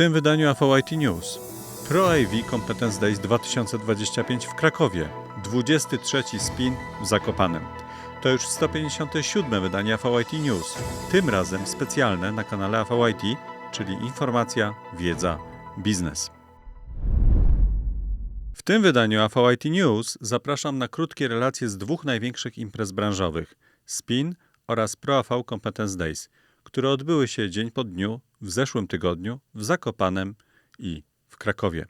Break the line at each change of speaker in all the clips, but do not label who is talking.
tym wydaniu AVIT News. Pro AV Competence Days 2025 w Krakowie. 23. spin w Zakopanem. To już 157. wydanie AVIT News. Tym razem specjalne na kanale AVIT, czyli informacja, wiedza, biznes. W tym wydaniu AVIT News zapraszam na krótkie relacje z dwóch największych imprez branżowych – SPIN oraz Pro AV Competence Days, które odbyły się dzień po dniu w zeszłym tygodniu w Zakopanem i w Krakowie.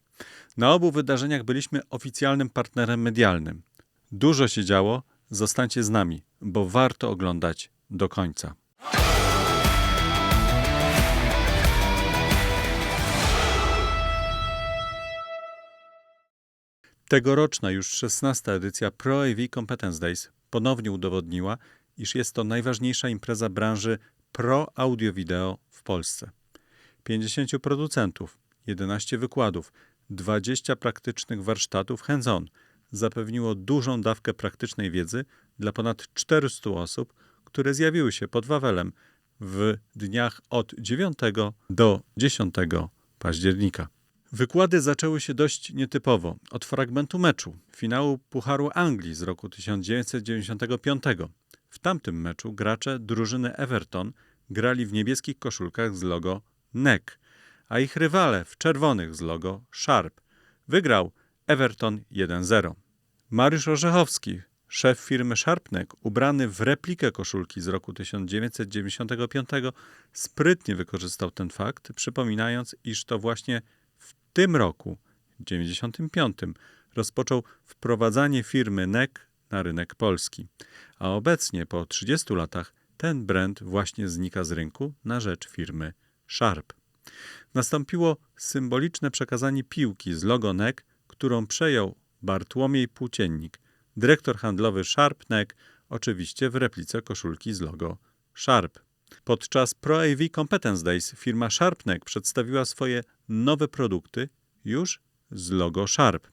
Na obu wydarzeniach byliśmy oficjalnym partnerem medialnym. Dużo się działo, zostańcie z nami, bo warto oglądać do końca. Tegoroczna już 16. edycja Pro AV Competence Days ponownie udowodniła, iż jest to najważniejsza impreza branży pro audio-wideo w Polsce. 50 producentów, 11 wykładów, 20 praktycznych warsztatów hands-on zapewniło dużą dawkę praktycznej wiedzy dla ponad 400 osób, które zjawiły się pod Wawelem w dniach od 9 do 10 października. Wykłady zaczęły się dość nietypowo, od fragmentu meczu, finału Pucharu Anglii z roku 1995. W tamtym meczu gracze drużyny Everton grali w niebieskich koszulkach z logo NEC, a ich rywale w czerwonych z logo Sharp. Wygrał Everton 1-0. Mariusz Orzechowski, szef firmy SharpNEC, ubrany w replikę koszulki z roku 1995, sprytnie wykorzystał ten fakt, przypominając, iż to właśnie w tym roku, 1995, rozpoczął wprowadzanie firmy NEC na rynek polski. A obecnie, po 30 latach, ten brand właśnie znika z rynku na rzecz firmy Sharp. Nastąpiło symboliczne przekazanie piłki z logo NEC, którą przejął Bartłomiej Płóciennik, dyrektor handlowy SharpNEC, oczywiście w replice koszulki z logo Sharp. Podczas Pro AV Competence Days firma SharpNEC przedstawiła swoje nowe produkty już z logo Sharp.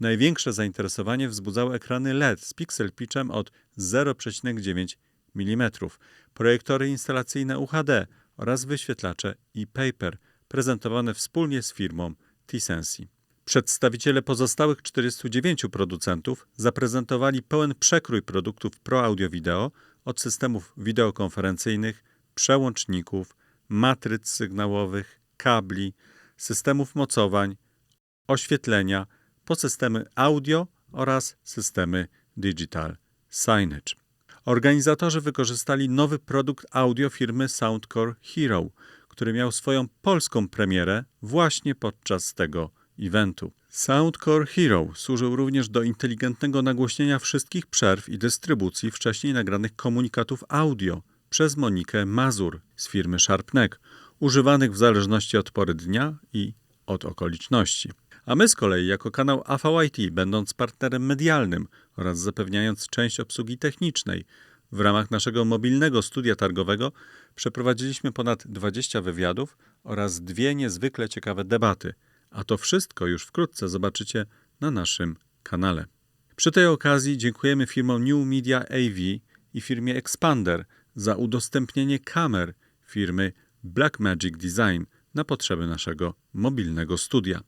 Największe zainteresowanie wzbudzały ekrany LED z pixel pitchem od 0,9 mm, projektory instalacyjne UHD oraz wyświetlacze e-paper prezentowane wspólnie z firmą T-Sensi. Przedstawiciele pozostałych 49 producentów zaprezentowali pełen przekrój produktów pro audio-wideo od systemów wideokonferencyjnych, przełączników, matryc sygnałowych, kabli, systemów mocowań, oświetlenia, po systemy audio oraz systemy digital signage. Organizatorzy wykorzystali nowy produkt audio firmy Soundcore Hero, który miał swoją polską premierę właśnie podczas tego eventu. Soundcore Hero służył również do inteligentnego nagłośnienia wszystkich przerw i dystrybucji wcześniej nagranych komunikatów audio przez Monikę Mazur z firmy SharpNEC, używanych w zależności od pory dnia i od okoliczności. A my z kolei jako kanał AVIT, będąc partnerem medialnym oraz zapewniając część obsługi technicznej, w ramach naszego mobilnego studia targowego przeprowadziliśmy ponad 20 wywiadów oraz 2 niezwykle ciekawe debaty, a to wszystko już wkrótce zobaczycie na naszym kanale. Przy tej okazji dziękujemy firmom New Media AV i firmie Expander za udostępnienie kamer firmy Blackmagic Design na potrzeby naszego mobilnego studia.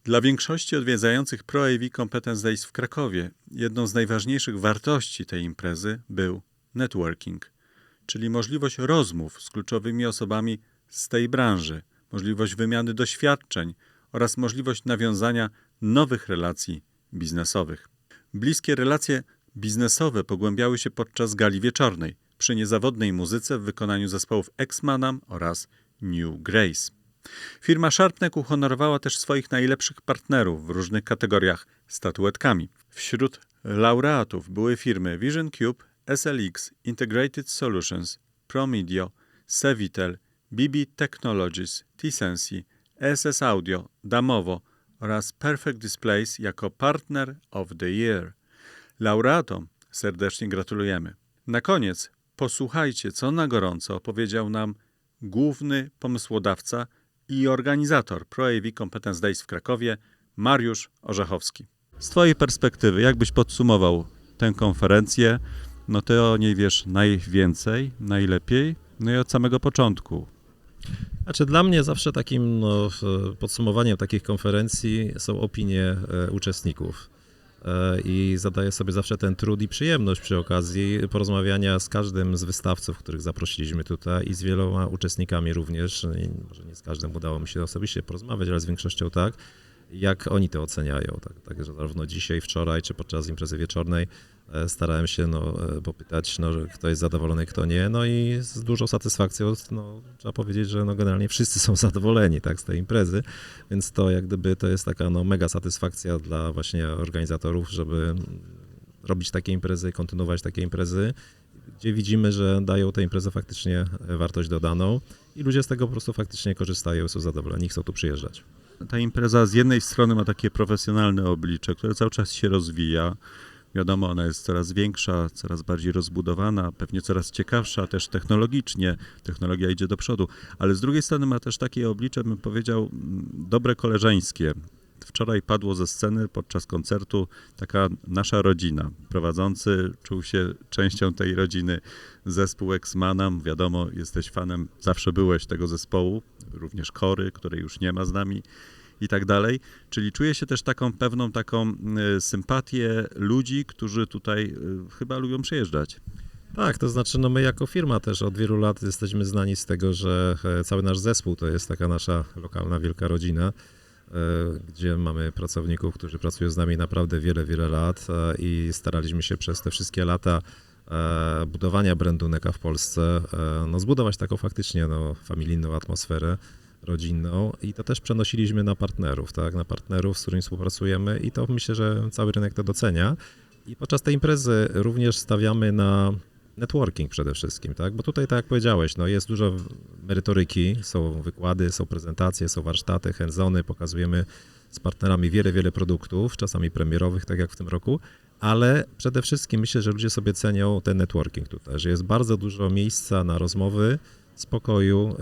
Dla większości odwiedzających Pro AV Competence Days w Krakowie jedną z najważniejszych wartości tej imprezy był networking, czyli możliwość rozmów z kluczowymi osobami z tej branży, możliwość wymiany doświadczeń oraz możliwość nawiązania nowych relacji biznesowych. Bliskie relacje biznesowe pogłębiały się podczas gali wieczornej przy niezawodnej muzyce w wykonaniu zespołów Ex-Manam oraz New Grace. Firma SharpNEC uhonorowała też swoich najlepszych partnerów w różnych kategoriach statuetkami. Wśród laureatów były firmy Vision Cube, SLX, Integrated Solutions, ProMedio, Sevitel, BB Technologies, T-Sensi, ESS Audio, Damowo oraz Perfect Displays jako Partner of the Year. Laureatom serdecznie gratulujemy. Na koniec posłuchajcie, co na gorąco opowiedział nam główny pomysłodawca i organizator Pro AV Competence Days w Krakowie, Mariusz Orzechowski. Z Twojej perspektywy, jak byś podsumował tę konferencję? No Ty o niej wiesz najwięcej, najlepiej, no i od samego początku.
Znaczy dla mnie zawsze takim podsumowaniem takich konferencji są opinie uczestników. I zadaję sobie zawsze ten trud i przyjemność przy okazji porozmawiania z każdym z wystawców, których zaprosiliśmy tutaj i z wieloma uczestnikami również. I może nie z każdym udało mi się osobiście porozmawiać, ale z większością tak, jak oni to oceniają. Także zarówno dzisiaj, wczoraj, czy podczas imprezy wieczornej starałem się popytać, że kto jest zadowolony, kto nie. No i z dużą satysfakcją trzeba powiedzieć, że generalnie wszyscy są zadowoleni z tej imprezy, więc to jak gdyby to jest taka mega satysfakcja dla właśnie organizatorów, żeby robić takie imprezy, kontynuować takie imprezy, gdzie widzimy, że dają te imprezy faktycznie wartość dodaną i ludzie z tego po prostu faktycznie korzystają, są zadowoleni, chcą tu przyjeżdżać.
Ta impreza z jednej strony ma takie profesjonalne oblicze, które cały czas się rozwija. Wiadomo, ona jest coraz większa, coraz bardziej rozbudowana, pewnie coraz ciekawsza też technologicznie. Technologia idzie do przodu, ale z drugiej strony ma też takie oblicze, bym powiedział, dobre koleżeńskie. Wczoraj padło ze sceny podczas koncertu taka nasza rodzina. Prowadzący czuł się częścią tej rodziny. Zespół Ex-Manam, wiadomo, jesteś fanem, zawsze byłeś tego zespołu, również Kory, której już nie ma z nami i tak dalej. Czyli czuję się też taką sympatię ludzi, którzy tutaj chyba lubią przyjeżdżać.
Tak, to znaczy my jako firma też od wielu lat jesteśmy znani z tego, że cały nasz zespół to jest taka nasza lokalna wielka rodzina, gdzie mamy pracowników, którzy pracują z nami naprawdę wiele, wiele lat i staraliśmy się przez te wszystkie lata budowania brandu NECA w Polsce zbudować taką faktycznie familijną atmosferę rodzinną i to też przenosiliśmy na partnerów, na partnerów, z którymi współpracujemy i to myślę, że cały rynek to docenia. I podczas tej imprezy również stawiamy na networking przede wszystkim, bo tutaj, tak jak powiedziałeś, jest dużo merytoryki, są wykłady, są prezentacje, są warsztaty, hands-ony, pokazujemy z partnerami wiele, wiele produktów, czasami premierowych, tak jak w tym roku, ale przede wszystkim myślę, że ludzie sobie cenią ten networking tutaj, że jest bardzo dużo miejsca na rozmowy, spokoju,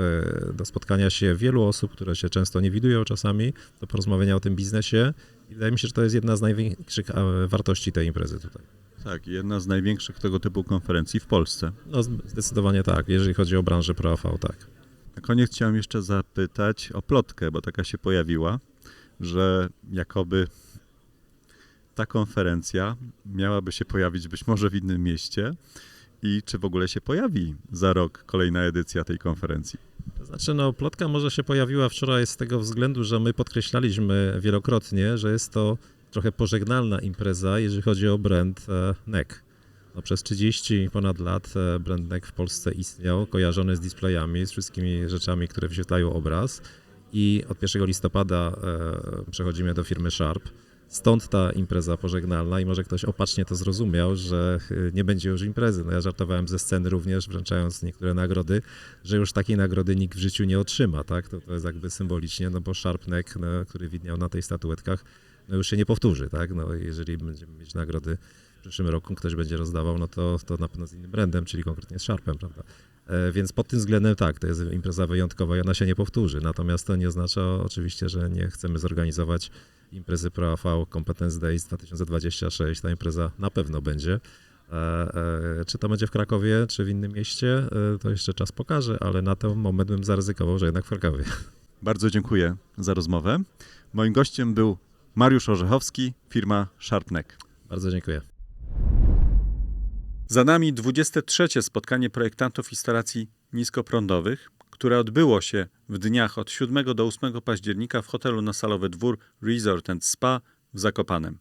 do spotkania się wielu osób, które się często nie widują czasami, do porozmawiania o tym biznesie i wydaje mi się, że to jest jedna z największych wartości tej imprezy tutaj.
Tak, jedna z największych tego typu konferencji w Polsce.
Zdecydowanie tak, jeżeli chodzi o branżę Pro-AV, tak.
Na koniec chciałem jeszcze zapytać o plotkę, bo taka się pojawiła, że jakoby ta konferencja miałaby się pojawić być może w innym mieście i czy w ogóle się pojawi za rok kolejna edycja tej konferencji?
To znaczy, plotka może się pojawiła wczoraj z tego względu, że my podkreślaliśmy wielokrotnie, że jest to trochę pożegnalna impreza, jeżeli chodzi o brand NEC. Przez 30 ponad lat brand NEC w Polsce istniał, kojarzony z displayami, z wszystkimi rzeczami, które wyświetlają obraz i od 1 listopada przechodzimy do firmy Sharp. Stąd ta impreza pożegnalna i może ktoś opacznie to zrozumiał, że nie będzie już imprezy. Ja żartowałem ze sceny również, wręczając niektóre nagrody, że już takiej nagrody nikt w życiu nie otrzyma, To jest jakby symbolicznie, bo Sharp NEC, który widniał na tej statuetkach, już się nie powtórzy, Jeżeli będziemy mieć nagrody w przyszłym roku, ktoś będzie rozdawał, to na pewno z innym brandem, czyli konkretnie z Sharpem, prawda? Więc pod tym względem tak, to jest impreza wyjątkowa i ona się nie powtórzy. Natomiast to nie oznacza oczywiście, że nie chcemy zorganizować imprezy Pro-AV Competence Days 2026. Ta impreza na pewno będzie. Czy to będzie w Krakowie, czy w innym mieście, to jeszcze czas pokaże, ale na ten moment bym zaryzykował, że jednak w Krakowie.
Bardzo dziękuję za rozmowę. Moim gościem był Mariusz Orzechowski, firma Sharp NEC.
Bardzo dziękuję.
Za nami 23. spotkanie projektantów instalacji niskoprądowych, które odbyło się w dniach od 7 do 8 października w hotelu na Salowy Dwór Resort & Spa w Zakopanem.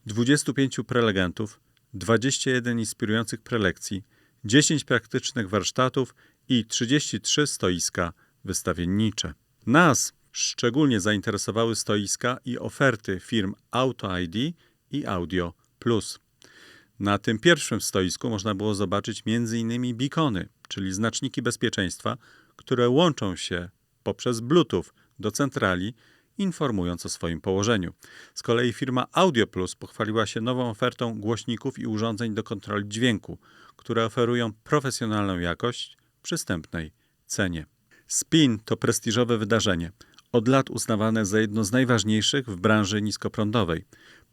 25 prelegentów, 21 inspirujących prelekcji, 10 praktycznych warsztatów i 33 stoiska wystawiennicze. Nas szczególnie zainteresowały stoiska i oferty firm Auto ID i Audio Plus. Na tym pierwszym stoisku można było zobaczyć m.in. beacony, czyli znaczniki bezpieczeństwa, które łączą się poprzez Bluetooth do centrali, informując o swoim położeniu. Z kolei firma Audio Plus pochwaliła się nową ofertą głośników i urządzeń do kontroli dźwięku, które oferują profesjonalną jakość w przystępnej cenie. Spin to prestiżowe wydarzenie, od lat uznawane za jedno z najważniejszych w branży niskoprądowej.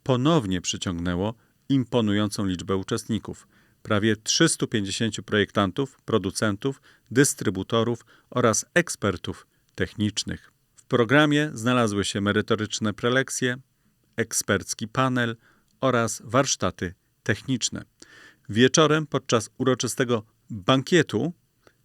Ponownie przyciągnęło imponującą liczbę uczestników. Prawie 350 projektantów, producentów, dystrybutorów oraz ekspertów technicznych. W programie znalazły się merytoryczne prelekcje, ekspercki panel oraz warsztaty techniczne. Wieczorem podczas uroczystego bankietu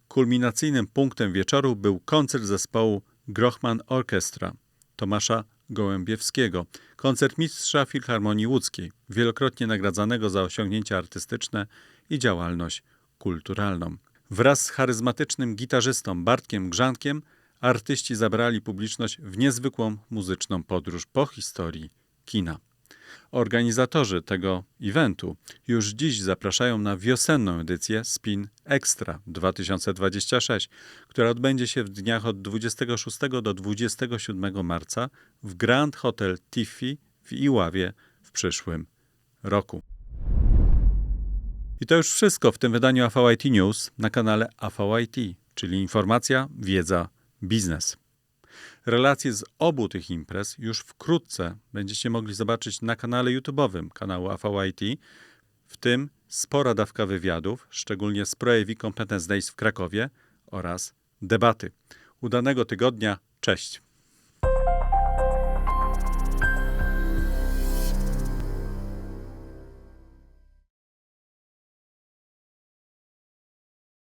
kulminacyjnym punktem wieczoru był koncert zespołu Grochman Orchestra Tomasza Gołębiewskiego, koncertmistrza Filharmonii Łódzkiej, wielokrotnie nagradzanego za osiągnięcia artystyczne i działalność kulturalną. Wraz z charyzmatycznym gitarzystą Bartkiem Grzankiem artyści zabrali publiczność w niezwykłą muzyczną podróż po historii kina. Organizatorzy tego eventu już dziś zapraszają na wiosenną edycję Spin Extra 2026, która odbędzie się w dniach od 26 do 27 marca w Grand Hotel Tiffy w Iławie w przyszłym roku. I to już wszystko w tym wydaniu AVIT News na kanale AVIT, czyli informacja, wiedza, biznes. Relacje z obu tych imprez już wkrótce będziecie mogli zobaczyć na kanale YouTube'owym kanału AVIT, w tym spora dawka wywiadów, szczególnie z ProAV Competence Days w Krakowie oraz debaty. Udanego tygodnia, cześć!